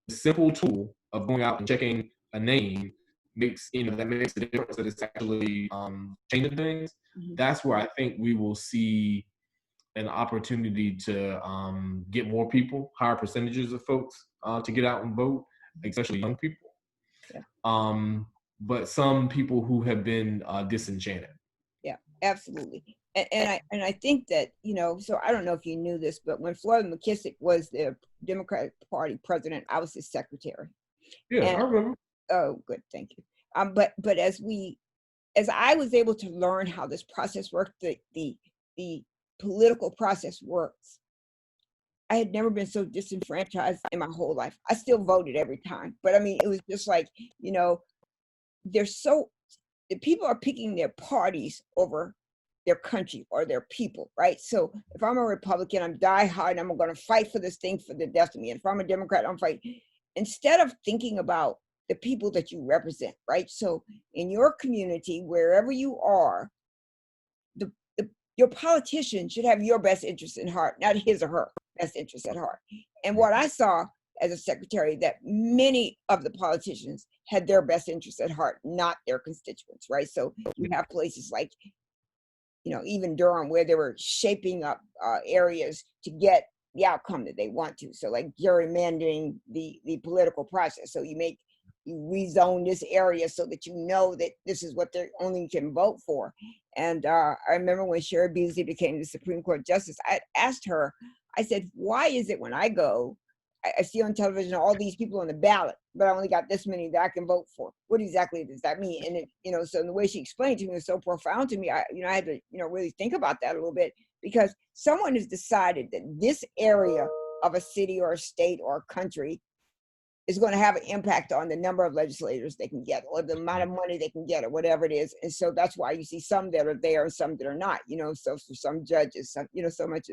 simple tool of going out and checking a name makes a difference, that it's actually changing things. Mm-hmm. That's where I think we will see an opportunity to get more people, higher percentages of folks to get out and vote, especially young people. Yeah. But some people who have been disenchanted. Yeah, absolutely. And I think that, so I don't know if you knew this, but when Floyd McKissick was the Democratic Party president, I was his secretary. Yeah, I remember. Oh, good, thank you. But as I was able to learn how this process worked, the political process works. I had never been so disenfranchised in my whole life. I still voted every time, but I mean, it was just like, you know, they're so, the people are picking their parties over their country or their people, right? So if I'm a Republican, I'm die hard, I'm going to fight for this thing for the death of me. And if I'm a Democrat, I'm fighting. Instead of thinking about the people that you represent, right? So in your community, wherever you are, your politician should have your best interest in heart, not his or her best interest at heart. And what I saw as a secretary, that many of the politicians had their best interests at heart, not their constituents, right? So you have places like, you know, even Durham, where they were shaping up areas to get the outcome that they want to. So like gerrymandering the political process. So you rezone this area so that you know that this is what they only can vote for. And I remember when Sherry Beasley became the Supreme Court Justice, I asked her, I said, why is it when I go, I see on television all these people on the ballot, but I only got this many that I can vote for? What exactly does that mean? And it, you know, so the way she explained to me was so profound to me. I had to, really think about that a little bit, because someone has decided that this area of a city or a state or a country is going to have an impact on the number of legislators they can get, or the amount of money they can get, or whatever it is. And so that's why you see some that are there and some that are not, so for some judges, so much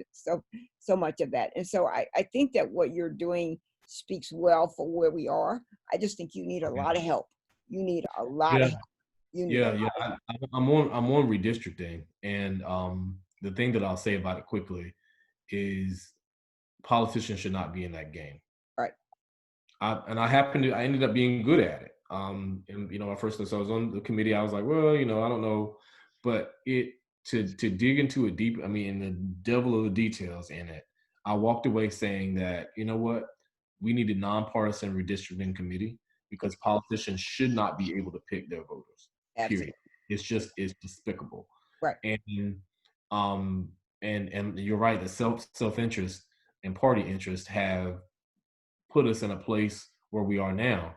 of that. And so I think that what you're doing speaks well for where we are. I just think you need a lot of help. You need a lot of help. I'm on redistricting, and the thing that I'll say about it quickly is politicians should not be in that game. Right. I ended up being good at it. And at first, as I was on the committee, I was like, well, I don't know, but to dig into it deep, and the devil of the details in it, I walked away saying that, you know what, we need a nonpartisan redistricting committee, because politicians should not be able to pick their voters. Period. Absolutely. It's despicable. Right. And you're right, the self-interest and party interest have put us in a place where we are now.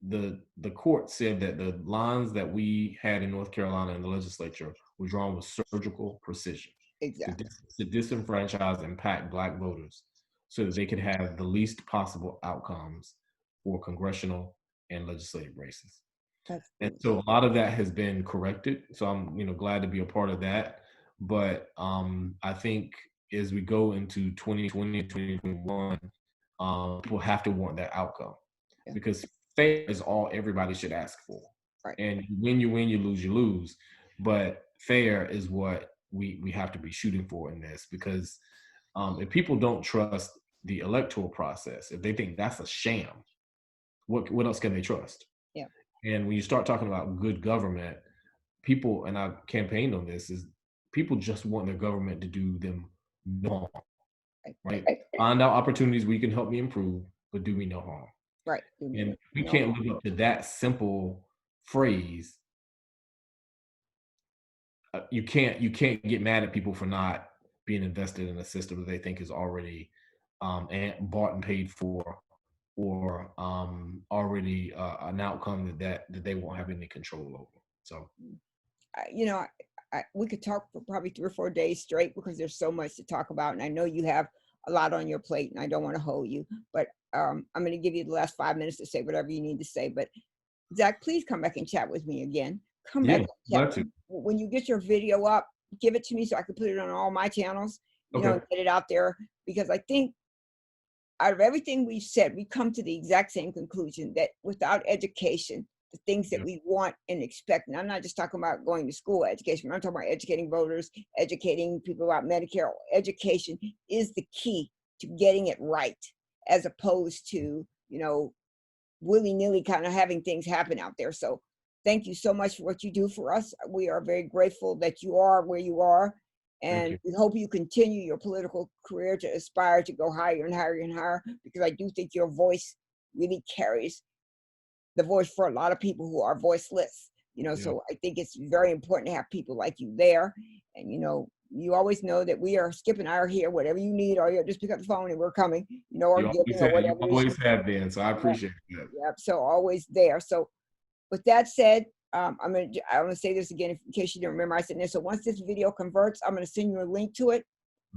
The court said that the lines that we had in North Carolina in the legislature were drawn with surgical precision. Exactly. To disenfranchise and impact Black voters so that they could have the least possible outcomes for congressional and legislative races. And so a lot of that has been corrected. So I'm glad to be a part of that. But I think as we go into 2020, 2021, people have to want that outcome, because fair is all everybody should ask for. Right. And when you win, you lose. But fair is what we have to be shooting for in this, because if people don't trust the electoral process, if they think that's a sham, what else can they trust? Yeah. And when you start talking about good government, people, and I've campaigned on this, is people just want their government to do them no harm. Right? Find out opportunities where you can help me improve, but do me no harm. Right. And we can't live up to that simple phrase. You can't get mad at people for not being invested in a system that they think is already bought and paid for, or already an outcome that they won't have any control over. So, we could talk for probably 3 or 4 days straight, because there's so much to talk about, and I know you have a lot on your plate, and I don't want to hold you, but I'm going to give you the last 5 minutes to say whatever you need to say. But Zack, please come back and chat with me again. Come back and chat. When you get your video up, give it to me so I can put it on all my channels, and get it out there, because I think out of everything we've said, we come to the exact same conclusion, that without education, the things that we want and expect, and I'm not just talking about going to school education, I'm talking about educating voters, educating people about Medicare. Education is the key to getting it right, as opposed to, willy-nilly kind of having things happen out there. So thank you so much for what you do for us. We are very grateful that you are where you are, and we hope you continue your political career to aspire to go higher and higher and higher, because I do think your voice really carries the voice for a lot of people who are voiceless, so I think it's very important to have people like you there. And, you always know that we are, Skip and I are here, whatever you need, or you just pick up the phone and we're coming, or giving, or whatever. You always have been, so I appreciate that. Yep, so always there. So with that said, I want to say this again in case you didn't remember. I said this. So once this video converts, I'm going to send you a link to it.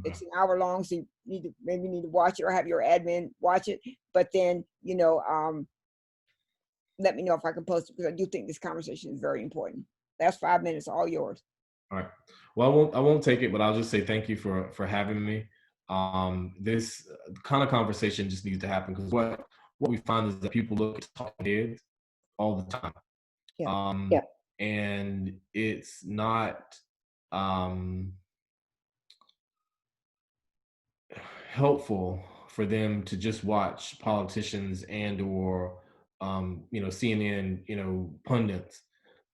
Okay. It's an hour long, so you maybe need to watch it or have your admin watch it. But then, let me know if I can post it, because I do think this conversation is very important. That's 5 minutes, all yours. All right. Well, I won't take it, but I'll just say thank you for having me. This kind of conversation just needs to happen, because what we find is that people look at talking heads all the time. Yeah. And it's not helpful for them to just watch politicians and or CNN pundits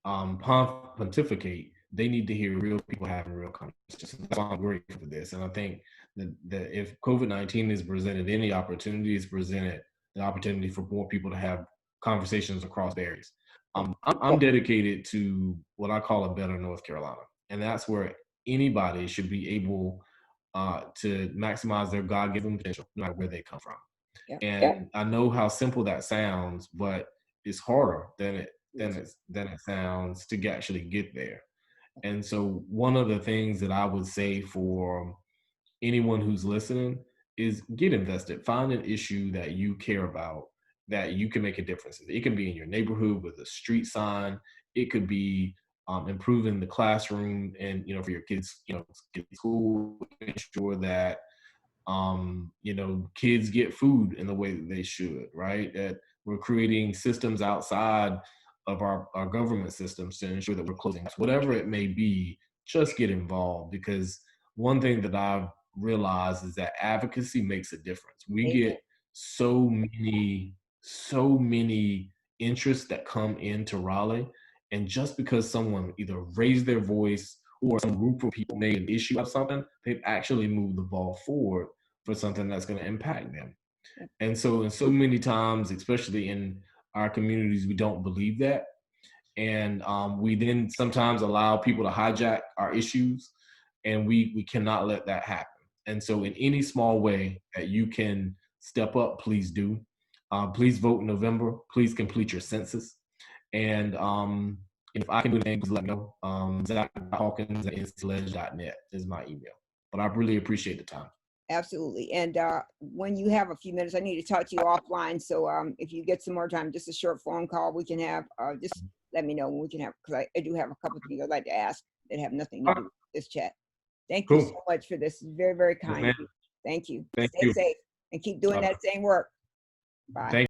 pontificate. They need to hear real people having real conversations. That's why I'm grateful for this. And I think that if COVID-19 is presented any opportunity, is presented the opportunity for more people to have conversations across barriers. I'm dedicated to what I call a better North Carolina. And that's where anybody should be able to maximize their God-given potential, no matter where they come from. Yeah. And I know how simple that sounds, but it's harder than it sounds to actually get there. And so one of the things that I would say for anyone who's listening is get invested. Find an issue that you care about, that you can make a difference in. It can be in your neighborhood with a street sign. It could be improving the classroom and, for your kids, get to school, make sure that, kids get food in the way that they should, right? That we're creating systems outside of our government systems to ensure that we're closing. Whatever it may be, just get involved, because one thing that I've realized is that advocacy makes a difference. We get so many interests that come into Raleigh, and just because someone either raised their voice or some group of people made an issue of something, they've actually moved the ball forward for something that's going to impact them. And so many times, especially in our communities, we don't believe that. And we then sometimes allow people to hijack our issues, and we cannot let that happen. And so in any small way that you can step up, please do. Please vote in November. Please complete your census. And if I can do anything, please let me know. Zack Hawkins at ncledge.net is my email. But I really appreciate the time. Absolutely. And when you have a few minutes, I need to talk to you offline. So if you get some more time, just a short phone call we can have, just let me know when we can have, because I do have a couple of things I'd like to ask that have nothing to do with this chat. Thank you so much for this. It's very, very kind. Thank you. Thank Stay you. safe and keep doing that same work. Bye. Thank you.